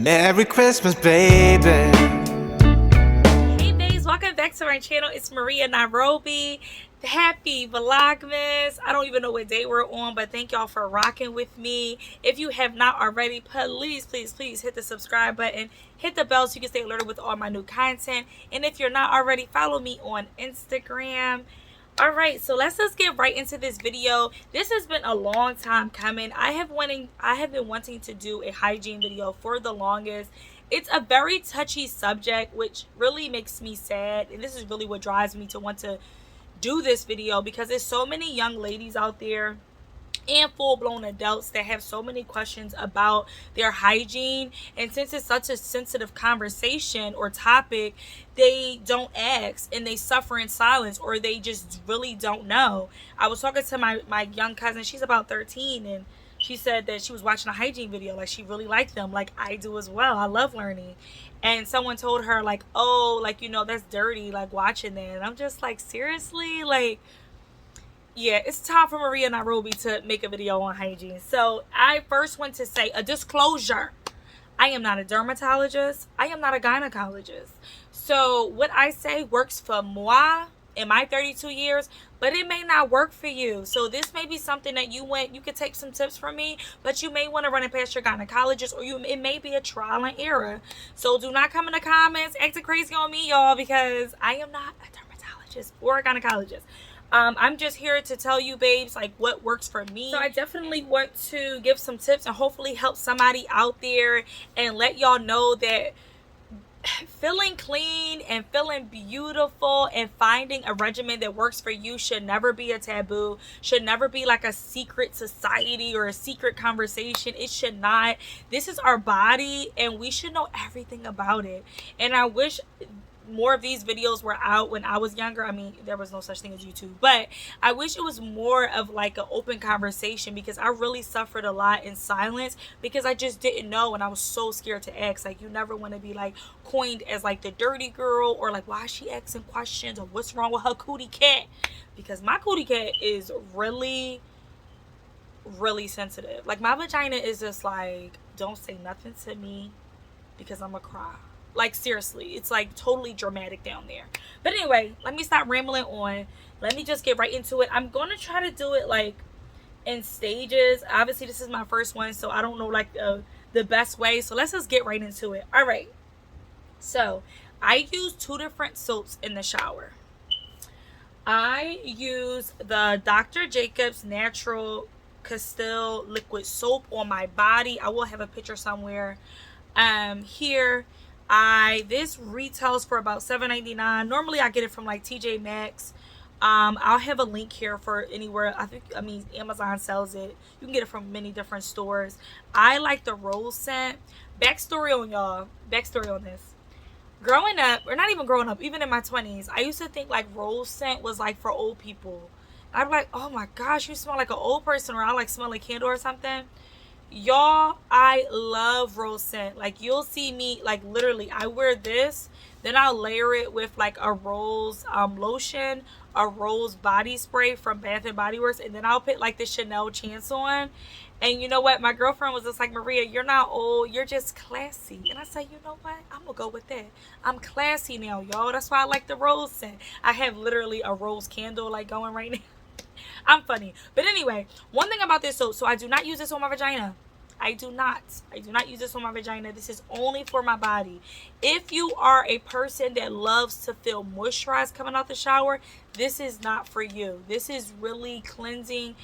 Merry Christmas, baby. Hey babes, welcome back to my channel. It's Maria Nairobi. Happy Vlogmas. I don't even know what day we're on, but thank y'all for rocking with me. If you have not already, please hit the subscribe button, hit the bell so you can stay alerted with all my new content. And if you're not already, follow me on Instagram. All right, so let's just get right into this video. This has been a long time coming. I have been wanting to do a hygiene video for the longest. It's a very touchy subject, which really makes me sad, and this is really what drives me to want to do this video, because there's so many young ladies out there and full-blown adults that have so many questions about their hygiene, and since it's such a sensitive conversation or topic, they don't ask and they suffer in silence, or they just really don't know. I was talking to my young cousin. She's about 13, and she said that she was watching a hygiene video, like she really liked them, like I do as well. I love learning. And someone told her like, oh, like, you know, that's dirty, like watching that. And I'm just like, seriously? Like, yeah, it's time for Maria Nairobi to make a video on hygiene. So I first want to say a disclosure. I am not a dermatologist. I am not a gynecologist. So what I say works for moi in my 32 years, but it may not work for you. So this may be something that you could take some tips from me, but you may want to run it past your gynecologist, or it may be a trial and error. So do not come in the comments acting crazy on me, y'all, because I am not a dermatologist or a gynecologist. I'm just here to tell you, babes, like what works for me. So I definitely want to give some tips and hopefully help somebody out there and let y'all know that feeling clean and feeling beautiful and finding a regimen that works for you should never be a taboo, should never be like a secret society or a secret conversation. It should not. This is our body and we should know everything about it. And I wish more of these videos were out when I was younger. I mean, there was no such thing as YouTube, but I wish it was more of like an open conversation, because I really suffered a lot in silence because I just didn't know, and I was so scared to ask. Like, you never want to be like coined as like the dirty girl, or like, why is she asking questions, or what's wrong with her cootie cat, because my cootie cat is really sensitive. Like, my vagina is just like, don't say nothing to me because I'm gonna cry. Like, seriously, it's like totally dramatic down there. But anyway, let me stop rambling on. Let me just get right into it. I'm going to try to do it like in stages. Obviously, this is my first one, so I don't know like the best way. So let's just get right into it. All right. So I use 2 different soaps in the shower. I use the Dr. Jacobs Natural Castile Liquid Soap on my body. I will have a picture somewhere here. This retails for about $7.99. Normally I get it from like TJ Maxx. I'll have a link here for anywhere. I mean Amazon sells it. You can get it from many different stores. I like the rose scent. Backstory on this. Growing up, or not even growing up, even in my 20s, I used to think like rose scent was like for old people. I'd be like, oh my gosh, you smell like an old person, or I like smell like candle or something. Y'all, I love rose scent. Like, you'll see me like literally I wear this, then I'll layer it with like a rose lotion, a rose body spray from Bath and Body Works, and then I'll put like the Chanel Chance on. And you know what, my girlfriend was just like, Maria, you're not old, you're just classy. And I said, you know what, I'm gonna go with that. I'm classy now, y'all. That's why I like the rose scent. I have literally a rose candle like going right now. I'm funny. But anyway, one thing about this soap, so I do not use this on my vagina. I do not use this on my vagina. This is only for my body. If you are a person that loves to feel moisturized coming out the shower, this is not for you. This is really cleansing.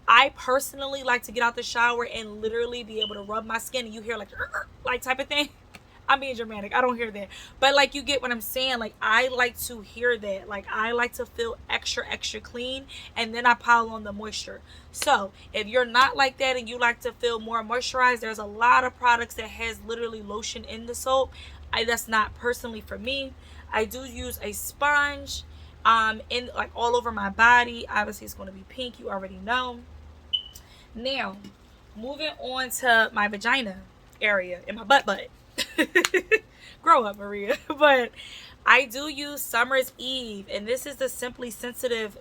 I personally like to get out the shower and literally be able to rub my skin, and you hear like type of thing. I'm being dramatic. I don't hear that. But like, you get what I'm saying. Like, I like to hear that. Like, I like to feel extra clean, and then I pile on the moisture. So if you're not like that and you like to feel more moisturized, there's a lot of products that has literally lotion in the soap. That's not personally for me. I do use a sponge in like all over my body. Obviously it's going to be pink, you already know. Now moving on to my vagina area and my butt. Grow up, Maria. But I do use Summer's Eve, and this is the Simply Sensitive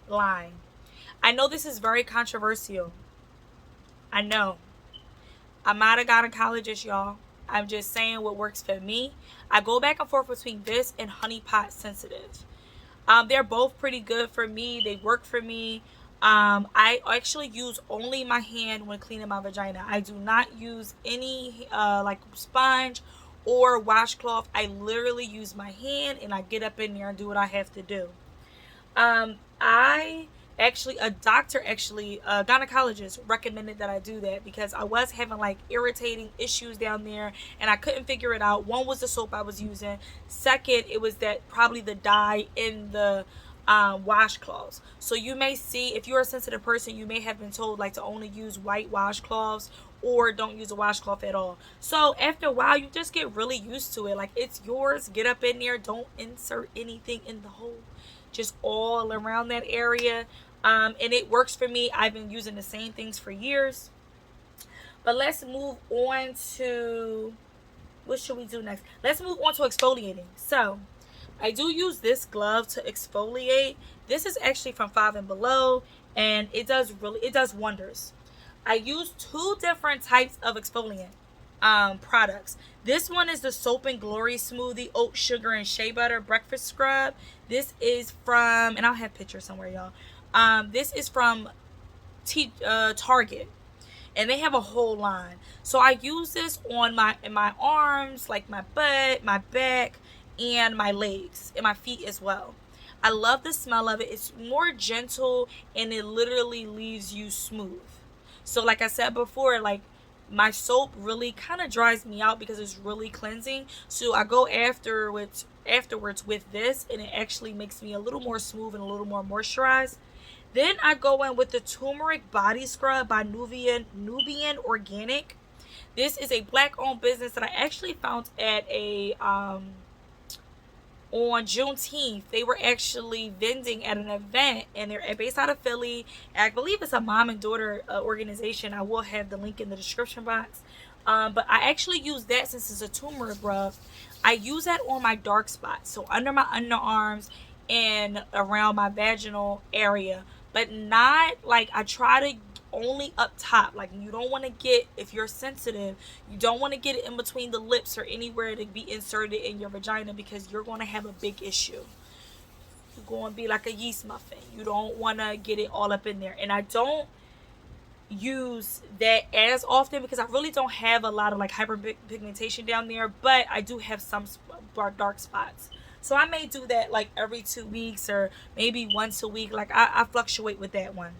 line. I know this is very controversial. I know. I'm not a gynecologist, y'all. I'm just saying what works for me. I go back and forth between this and Honey Pot Sensitive. They're both pretty good for me. They work for me. I actually use only my hand when cleaning my vagina. I do not use any like sponge or washcloth. I literally use my hand and I get up in there and do what I have to do. I actually, a gynecologist recommended that I do that because I was having like irritating issues down there and I couldn't figure it out. One was the soap I was using. Second, it was that probably the dye in the washcloths. So you may see, if you're a sensitive person, you may have been told like to only use white washcloths or don't use a washcloth at all. So after a while, you just get really used to it. Like, it's yours. Get up in there. Don't insert anything in the hole. Just all around that area. And it works for me. I've been using the same things for years. But let's move on to, what should we do next? Let's move on to exfoliating. So I do use this glove to exfoliate. This is actually from 5 and Below, and it does wonders. I use 2 different types of exfoliant products. This one is the Soap and Glory Smoothie Oat Sugar and Shea Butter Breakfast Scrub. This is from, and I'll have pictures somewhere, y'all. This is from Target, and they have a whole line. So I use this on in my arms, like my butt, my back, and my legs, and my feet as well. I love the smell of it. It's more gentle, and it literally leaves you smooth. So like I said before, like, my soap really kind of dries me out because it's really cleansing. So I go afterwards with this, and it actually makes me a little more smooth and a little more moisturized. Then I go in with the Tumeric Body Scrub by Nubian Organic. This is a black-owned business that I actually found at a on Juneteenth. They were actually vending at an event, and they're based out of Philly. I believe it's a mom and daughter organization. I will have the link in the description box. But I actually use that since it's a turmeric rub. I use that on my dark spots, so under my underarms and around my vaginal area, but not like, I try to only up top. Like, you don't want to get, if you're sensitive, you don't want to get it in between the lips or anywhere to be inserted in your vagina, because you're going to have a big issue. You're going to be like a yeast muffin. You don't want to get it all up in there. And I don't use that as often because I really don't have a lot of like hyperpigmentation down there, but I do have some dark spots. So I may do that like every 2 weeks or maybe once a week. Like, I fluctuate with that one.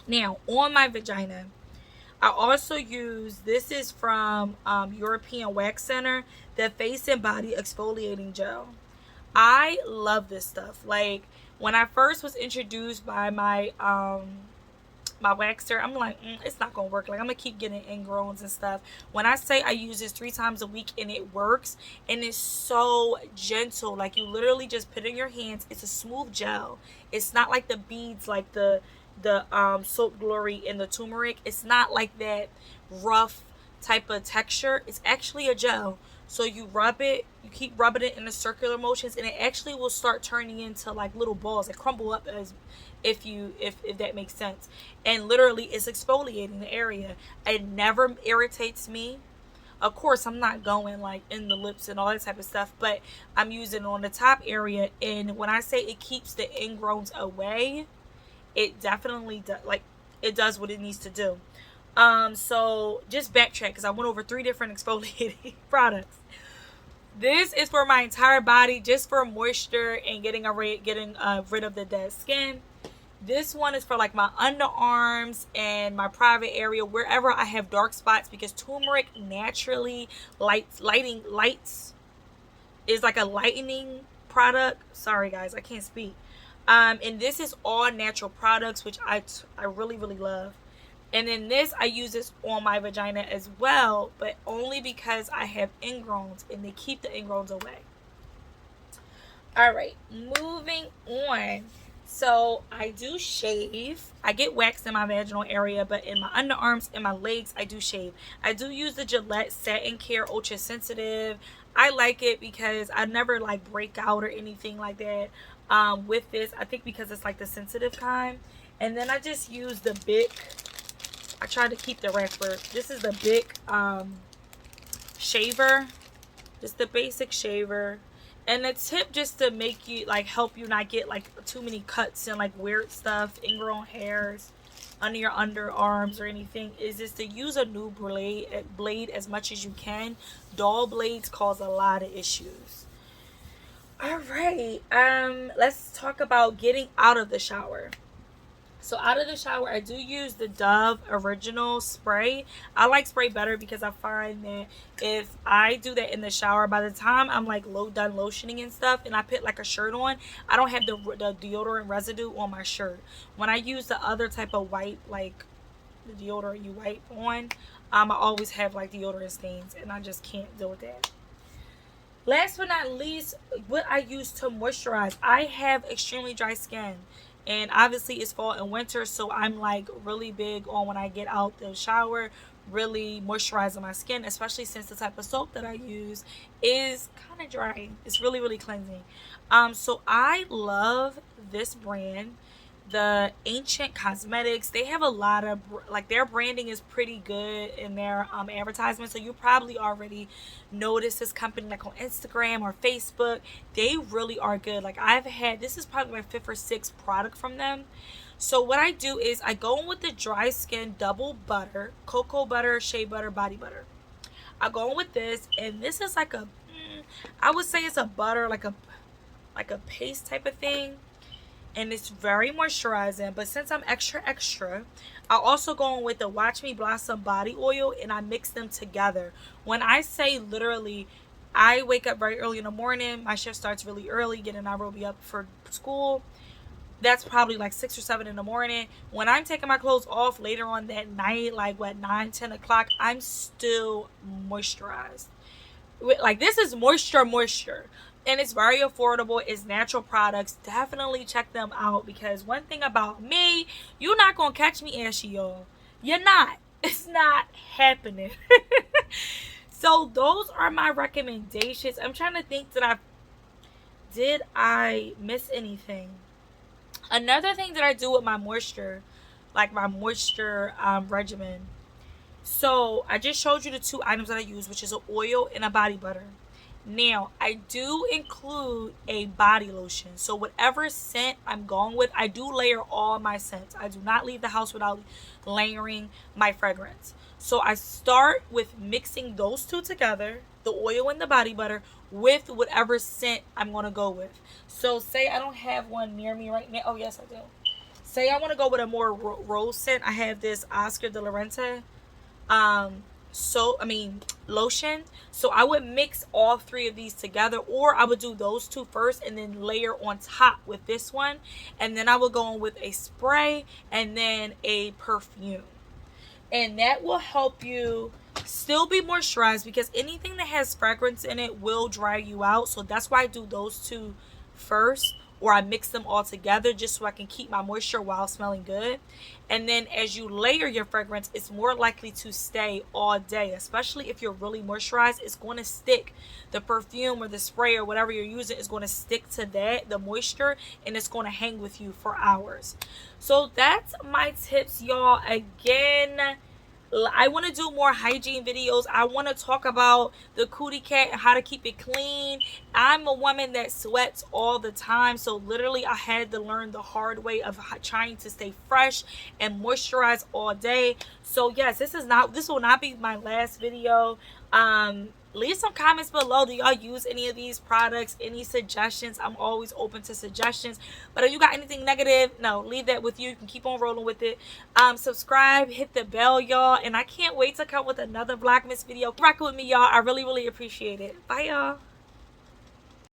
Now, on my vagina, I also use, this is from European Wax Center, the Face and Body Exfoliating Gel. I love this stuff. Like, when I first was introduced by my my waxer, I'm like, it's not gonna work. Like, I'm gonna keep getting ingrowns and stuff. When I say I use this 3 times a week and it works, and it's so gentle. Like, you literally just put it in your hands. It's a smooth gel. It's not like the beads, like the Soap Glory and the Tumeric. It's not like that rough type of texture. It's actually a gel. So you rub it, you keep rubbing it in the circular motions, and it actually will start turning into like little balls that crumble up, as if that makes sense. And literally, it's exfoliating the area. It never irritates me. Of course, I'm not going like in the lips and all that type of stuff, but I'm using it on the top area. And when I say it keeps the ingrowns away, it definitely does. Like, it does what it needs to do. So just backtrack, because I went over 3 different exfoliating products. This is for my entire body, just for moisture and getting rid of the dead skin. This one is for like my underarms and my private area, wherever I have dark spots, because turmeric naturally lights is like a lightening product. Sorry guys, I can't speak. And this is all natural products, which I really, really love. And then this, I use this on my vagina as well, but only because I have ingrowns, and they keep the ingrowns away. All right, moving on. So I do shave. I get wax in my vaginal area, but in my underarms and my legs, I do shave. I do use the Gillette Satin Care Ultra Sensitive. I like it because I never like break out or anything like that with this. I think because it's like the sensitive kind. And then I just use the Bic. I tried to keep the wrapper. This is the Bic shaver. Just the basic shaver. And the tip, just to make you, like, help you not get, like, too many cuts and, like, weird stuff, ingrown hairs under your underarms or anything, is just to use a new blade as much as you can. Dull blades cause a lot of issues. All right, let's talk about getting out of the shower. So out of the shower, I do use the Dove Original Spray. I like spray better because I find that if I do that in the shower, by the time I'm like done lotioning and stuff and I put like a shirt on, I don't have the deodorant residue on my shirt. When I use the other type of wipe, like the deodorant you wipe on, I always have like deodorant stains, and I just can't deal with that. Last but not least, what I use to moisturize. I have extremely dry skin. And obviously it's fall and winter, so I'm like really big on when I get out the shower, really moisturizing my skin, especially since the type of soap that I use is kind of dry. It's really, really cleansing. So I love this brand, the Ancient Cosmetics. They have a lot of, like, their branding is pretty good in their advertisement, so you probably already noticed this company like on Instagram or Facebook. They really are good. Like, I've had, this is probably my 5th or 6th product from them. So what I do is I go in with the Dryskin double butter, cocoa butter, shea butter, body butter. I go in with this, and this is like a, I would say it's a butter, like a paste type of thing. And it's very moisturizing, but since I'm extra, I also go in with the Watch Me Blossom body oil, and I mix them together. When I say literally, I wake up very early in the morning. My shift starts really early, getting Nairobi up for school. That's probably like 6 or 7 in the morning. When I'm taking my clothes off later on that night, like what, 9, 10 o'clock, I'm still moisturized. Like, this is moisture. And it's very affordable. It's natural products. Definitely check them out, because one thing about me, you're not going to catch me ashy, y'all. You're not. It's not happening. So those are my recommendations. I'm trying to think, did I miss anything? Another thing that I do with my moisture, like my moisture regimen. So I just showed you the 2 items that I use, which is an oil and a body butter. Now, I do include a body lotion. So whatever scent I'm going with, I do layer all my scents. I do not leave the house without layering my fragrance. So I start with mixing those 2 together, the oil and the body butter, with whatever scent I'm going to go with. So say I don't have one near me right now. Oh, yes, I do. Say I want to go with a more rose scent. I have this Oscar de la Renta lotion. So I would mix all 3 of these together, or I would do those 2 first and then layer on top with this one, and then I would go in with a spray and then a perfume, and that will help you still be moisturized, because anything that has fragrance in it will dry you out. So that's why I do those 2 first, or I mix them all together just so I can keep my moisture while smelling good. And then as you layer your fragrance, it's more likely to stay all day, especially if you're really moisturized. It's going to stick. The perfume or the spray or whatever you're using is going to stick to that, the moisture, and it's going to hang with you for hours. So that's my tips, y'all. Again, I want to do more hygiene videos. I want to talk about the cootie cat and how to keep it clean. I'm a woman that sweats all the time, so literally I had to learn the hard way of trying to stay fresh and moisturize all day. So yes, this will not be my last video. Leave some comments below. Do y'all use any of these products? Any suggestions? I'm always open to suggestions. But if you got anything negative, no, leave that with you. You can keep on rolling with it. Subscribe, hit the bell, y'all. And I can't wait to come with another Vlogmas video. Rock with me, y'all. I really, really appreciate it. Bye, y'all.